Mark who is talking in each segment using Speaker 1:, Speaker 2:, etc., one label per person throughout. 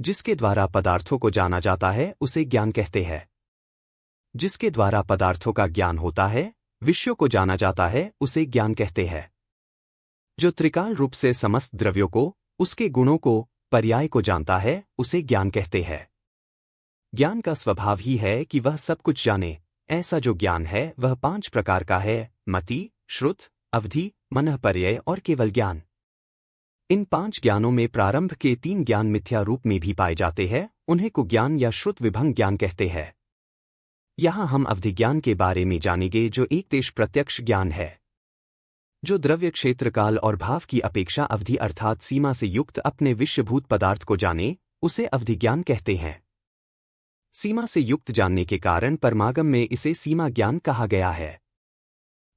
Speaker 1: जिसके द्वारा पदार्थों को जाना जाता है उसे ज्ञान कहते हैं। जिसके द्वारा पदार्थों का ज्ञान होता है, विषयों को जाना जाता है, उसे ज्ञान कहते हैं। जो त्रिकाल रूप से समस्त द्रव्यों को, उसके गुणों को, पर्याय को जानता है, उसे ज्ञान कहते हैं। ज्ञान का स्वभाव ही है कि वह सब कुछ जाने। ऐसा जो ज्ञान है वह 5 प्रकार का है: मति, श्रुत, अवधि, मनःपर्यय और केवल ज्ञान। इन 5 ज्ञानों में प्रारंभ के 3 ज्ञान मिथ्या रूप में भी पाए जाते हैं, उन्हें कुज्ञान या श्रुत विभंग ज्ञान कहते हैं। यहाँ हम अवधि ज्ञान के बारे में जानेंगे, जो एक देश प्रत्यक्ष ज्ञान है। जो द्रव्य, क्षेत्र, काल और भाव की अपेक्षा अवधि अर्थात सीमा से युक्त अपने विषयभूत पदार्थ को जाने, उसे अवधि ज्ञान कहते हैं। सीमा से युक्त जानने के कारण परमागम में इसे सीमा ज्ञान कहा गया है।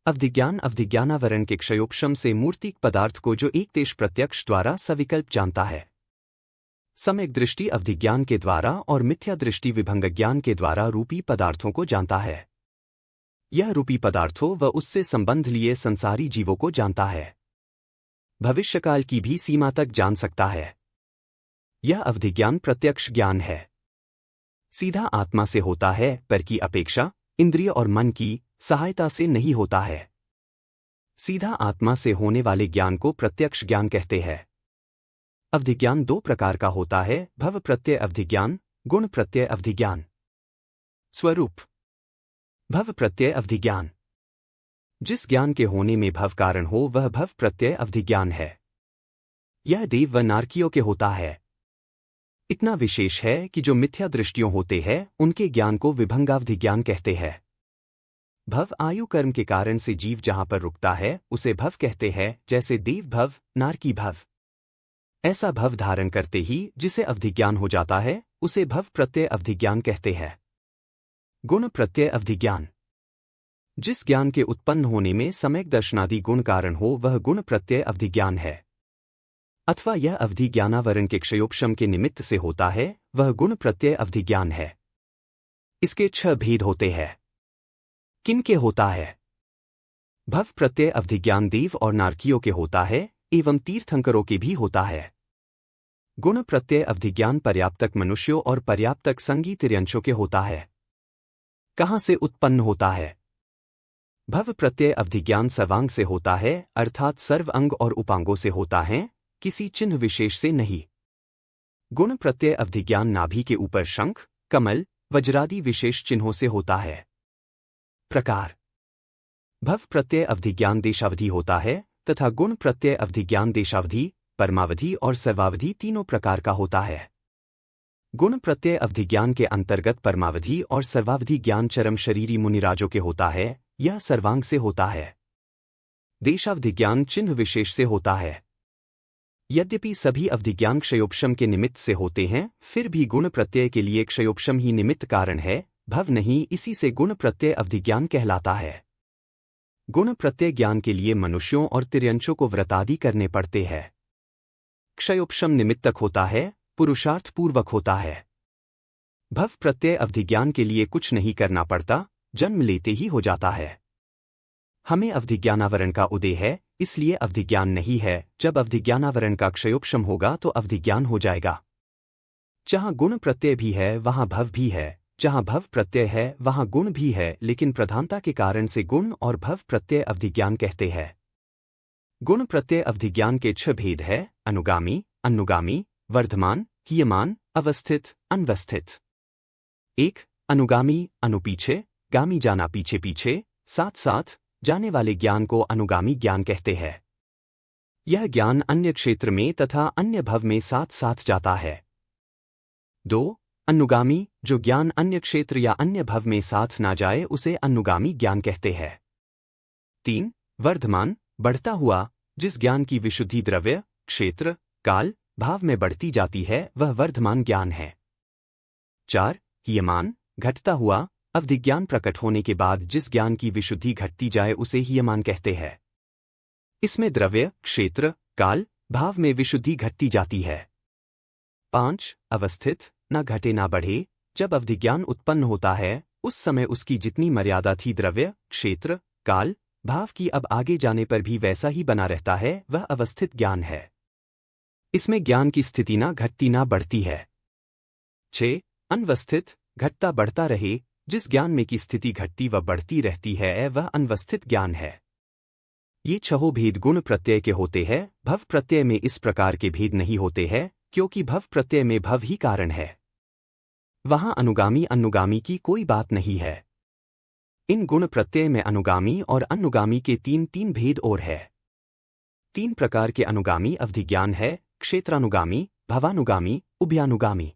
Speaker 1: अवधिज्ञान अवधिज्ञानावरण के क्षयोपशम से मूर्तिक पदार्थ को जो एक देश प्रत्यक्ष द्वारा सविकल्प जानता है। सम्यक दृष्टि अवधिज्ञान के द्वारा और मिथ्या दृष्टि विभंग ज्ञान के द्वारा रूपी पदार्थों को जानता है। यह रूपी पदार्थों व उससे संबंध लिए संसारी जीवों को जानता है। भविष्यकाल की भी सीमा तक जान सकता है। यह अवधिज्ञान प्रत्यक्ष ज्ञान है। सीधा आत्मा से होता है, पर की अपेक्षा इंद्रिय और मन की सहायता से नहीं होता है। सीधा आत्मा से होने वाले ज्ञान को प्रत्यक्ष ज्ञान कहते हैं। अवधिज्ञान 2 प्रकार का होता है: भव प्रत्यय अवधिज्ञान, गुण प्रत्यय अवधिज्ञान। स्वरूप: भव प्रत्यय अवधिज्ञान। जिस ज्ञान के होने में भव कारण हो वह भव प्रत्यय अवधिज्ञान है। यह देव व नारकियों के होता है। इतना विशेष है कि जो मिथ्या दृष्टियों होते हैं उनके ज्ञान को विभंगावधिज्ञान कहते हैं। भव आयु कर्म के कारण से जीव जहां पर रुकता है उसे भव कहते हैं, जैसे देव भव, नारकी भव। ऐसा भव धारण करते ही जिसे अवधिज्ञान हो जाता है उसे भव प्रत्यय अवधिज्ञान कहते हैं। गुण प्रत्यय अवधिज्ञान: जिस ज्ञान के उत्पन्न होने में सम्यक दर्शनादि गुण कारण हो वह गुण प्रत्यय अवधिज्ञान है। अथवा यह अवधि ज्ञानावरण के क्षयोपशम के निमित्त से होता है, वह गुण प्रत्यय अवधिज्ञान है। इसके 6 भेद होते हैं। किनके होता है? भव प्रत्यय अवधिज्ञान देव और नारकियों के होता है एवं तीर्थंकरों के भी होता है। गुण प्रत्यय अवधिज्ञान पर्याप्तक मनुष्यों और पर्याप्तक संगी तिर्यंशों के होता है। कहाँ से उत्पन्न होता है? भव प्रत्यय अवधिज्ञान सर्वांग से होता है, अर्थात सर्व अंग और उपांगों से होता है, किसी चिन्ह विशेष से नहीं। गुण प्रत्यय अवधिज्ञान नाभि के ऊपर शंख, कमल, वज्रादि विशेष चिन्हों से होता है। प्रकार: भव प्रत्यय अवधिज्ञान देशावधि होता है तथा गुण प्रत्यय अवधिज्ञान देशावधि, परमावधि और सर्वावधि तीनों प्रकार का होता है। गुण प्रत्यय अवधिज्ञान के अंतर्गत परमावधि और सर्वावधि ज्ञान चरम शरीरी मुनिराजों के होता है, यह सर्वांग से होता है। देशावधिज्ञान चिन्ह विशेष से होता है। यद्यपि सभी अवधिज्ञान क्षयोपशम के निमित्त से होते हैं, फिर भी गुण प्रत्यय के लिए क्षयोपशम ही निमित्त कारण है, भव नहीं। इसी से गुण प्रत्यय अवधिज्ञान कहलाता है। गुण प्रत्यय ज्ञान के लिए मनुष्यों और तिर्यंशों को व्रतादि करने पड़ते हैं। क्षयोपशम निमित्तक होता है, पुरुषार्थ पूर्वक होता है। भव प्रत्यय अवधिज्ञान के लिए कुछ नहीं करना पड़ता, जन्म लेते ही हो जाता है। हमें अवधिज्ञानावरण का उदय है, इसलिए अवधिज्ञान नहीं है। जब अवधिज्ञानावरण का क्षयोपशम होगा तो अवधिज्ञान हो जाएगा। जहाँ गुण प्रत्यय भी है वहाँ भव भी है, जहाँ भव प्रत्यय है वहाँ गुण भी है, लेकिन प्रधानता के कारण से गुण और भव प्रत्यय अवधिज्ञान कहते हैं। गुण प्रत्यय अवधिज्ञान के 6 भेद है: अनुगामी, अनुगामी, वर्धमान, हीयमान, अवस्थित, अनवस्थित। 1. अनुगामी, अनुपीछे, गामी जाना पीछे पीछे, साथ साथ जाने वाले ज्ञान को अनुगामी ज्ञान कहते हैं। यह ज्ञान अन्य क्षेत्र में तथा अन्य भव में साथ साथ जाता है। 2. अनुगामी, जो ज्ञान अन्य क्षेत्र या अन्य भव में साथ ना जाए उसे अनुगामी ज्ञान कहते हैं। 3. वर्धमान, बढ़ता हुआ, जिस ज्ञान की विशुद्धि द्रव्य, क्षेत्र, काल, भाव में बढ़ती जाती है वह वर्धमान ज्ञान है। 4. हीयमान, घटता हुआ, अवधिज्ञान प्रकट होने के बाद जिस ज्ञान की विशुद्धि घटती जाए उसे हीयमान कहते हैं। इसमें द्रव्य, क्षेत्र, काल, भाव में विशुद्धि घटती जाती है। 5. अवस्थित, न घटे ना बढ़े, जब अवधिज्ञान उत्पन्न होता है उस समय उसकी जितनी मर्यादा थी द्रव्य, क्षेत्र, काल, भाव की, अब आगे जाने पर भी वैसा ही बना रहता है, वह अवस्थित ज्ञान है। इसमें ज्ञान की स्थिति ना घटती ना बढ़ती है। 6. अनवस्थित, घटता बढ़ता रहे, जिस ज्ञान में की स्थिति घटती व बढ़ती रहती है वह अनवस्थित ज्ञान है। ये छहों भेद गुण प्रत्यय के होते हैं। भव प्रत्यय में इस प्रकार के भेद नहीं होते हैं, क्योंकि भव प्रत्यय में भव ही कारण है। वहां अनुगामी अनुगामी की कोई बात नहीं है। इन गुण प्रत्यय में अनुगामी और अनुगामी के तीन तीन भेद और है। 3 प्रकार के अनुगामी अवधिज्ञान है: क्षेत्रानुगामी, भवानुगामी, उभयानुगामी।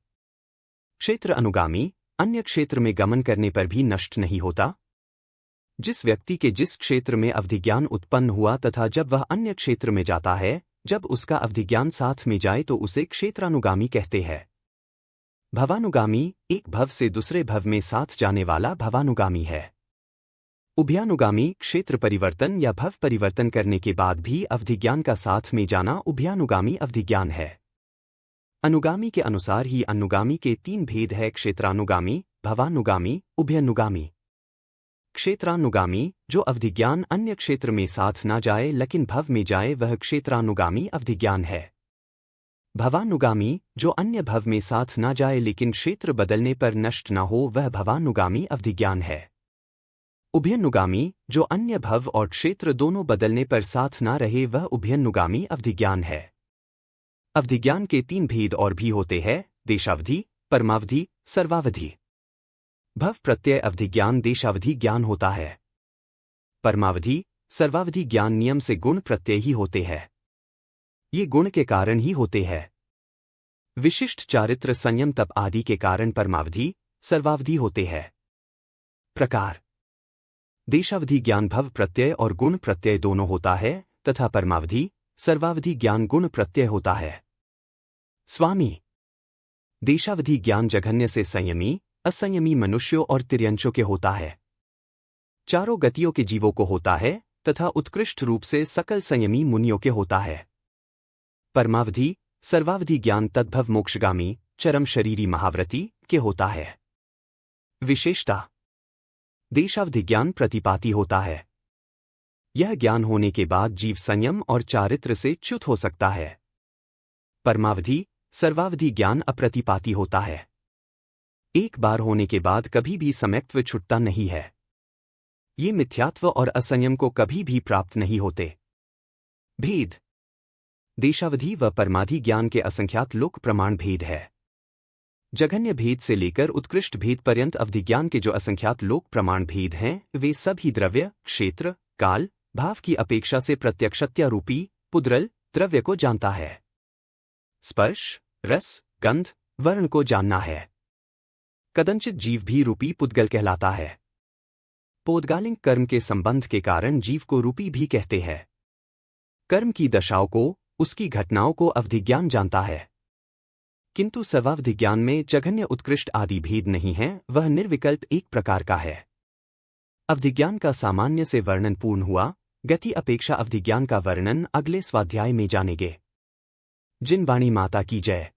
Speaker 1: क्षेत्र अनुगामी अन्य क्षेत्र में गमन करने पर भी नष्ट नहीं होता। जिस व्यक्ति के जिस क्षेत्र में अवधिज्ञान उत्पन्न हुआ तथा जब वह अन्य क्षेत्र में जाता है, जब उसका अवधिज्ञान साथ में जाए तो उसे क्षेत्रानुगामी कहते हैं। भवानुगामी एक भव से दूसरे भव में साथ जाने वाला भवानुगामी है। उभयानुगामी क्षेत्र परिवर्तन या भव परिवर्तन करने के बाद भी अवधिज्ञान का साथ में जाना उभयानुगामी अवधिज्ञान है। अनुगामी के अनुसार ही अनुगामी के 3 भेद है: क्षेत्रानुगामी, भवानुगामी, उभयानुगामी। क्षेत्रानुगामी जो अवधिज्ञान अन्य क्षेत्र में साथ ना जाए लेकिन भव में जाए वह क्षेत्रानुगामी अवधिज्ञान है। भवानुगामी जो अन्य भव में साथ ना जाए लेकिन क्षेत्र बदलने पर नष्ट न हो वह भवानुगामी अवधिज्ञान है। उभयानुगामी जो अन्य भव और क्षेत्र दोनों बदलने पर साथ ना रहे वह उभयानुगामी अवधिज्ञान है। अवधिज्ञान के 3 भेद और भी होते हैं: देशावधि, परमावधि, सर्वावधि। भव प्रत्यय अवधिज्ञान देशावधि ज्ञान होता है। परमावधि, सर्वावधि ज्ञान नियम से गुण प्रत्यय ही होते हैं। ये गुण के कारण ही होते हैं। विशिष्ट चारित्र, संयम, तप आदि के कारण परमावधि, सर्वावधि होते हैं। प्रकार: देशावधि ज्ञान भव प्रत्यय और गुण प्रत्यय दोनों होता है तथा परमावधि, सर्वावधि ज्ञान गुण प्रत्यय होता है। स्वामी: देशावधि ज्ञान जघन्य से संयमी, असंयमी मनुष्यों और तिर्यंचों के होता है। चारों गतियों के जीवों को होता है तथा उत्कृष्ट रूप से सकल संयमी मुनियों के होता है। परमावधि, सर्वावधि ज्ञान तद्भव मोक्षगामी, चरम शरीरी महाव्रती के होता है। विशेषता: देशावधि ज्ञान प्रतिपाती होता है। यह ज्ञान होने के बाद जीव संयम और चारित्र से च्युत हो सकता है। परमावधि, सर्वावधि ज्ञान अप्रतिपाती होता है। एक बार होने के बाद कभी भी सम्यक्त्व छुटता नहीं है। ये मिथ्यात्व और असंयम को कभी भी प्राप्त नहीं होते। भेद: देशावधि व परमाधि ज्ञान के असंख्यात लोक प्रमाण भेद है। जघन्य भेद से लेकर उत्कृष्ट भेद पर्यंत अवधिज्ञान के जो असंख्यात लोक प्रमाण भेद हैं वे सभी द्रव्य, क्षेत्र, काल, भाव की अपेक्षा से प्रत्यक्षत्या रूपी पुद्रल द्रव्य को जानता है। स्पर्श, रस, गंध, वर्ण को जानना है। कदंचित जीव भी रूपी पुद्गल कहलाता है। पौद्गालिक कर्म के संबंध के कारण जीव को रूपी भी कहते हैं। कर्म की दशाओं को, उसकी घटनाओं को अवधिज्ञान जानता है। किंतु सर्वावधिज्ञान में जघन्य उत्कृष्ट आदि भेद नहीं है, वह निर्विकल्प एक प्रकार का है। अवधिज्ञान का सामान्य से वर्णन पूर्ण हुआ। गति अपेक्षा अवधिज्ञान का वर्णन अगले स्वाध्याय में जानेंगे। जिन वाणी माता की जय।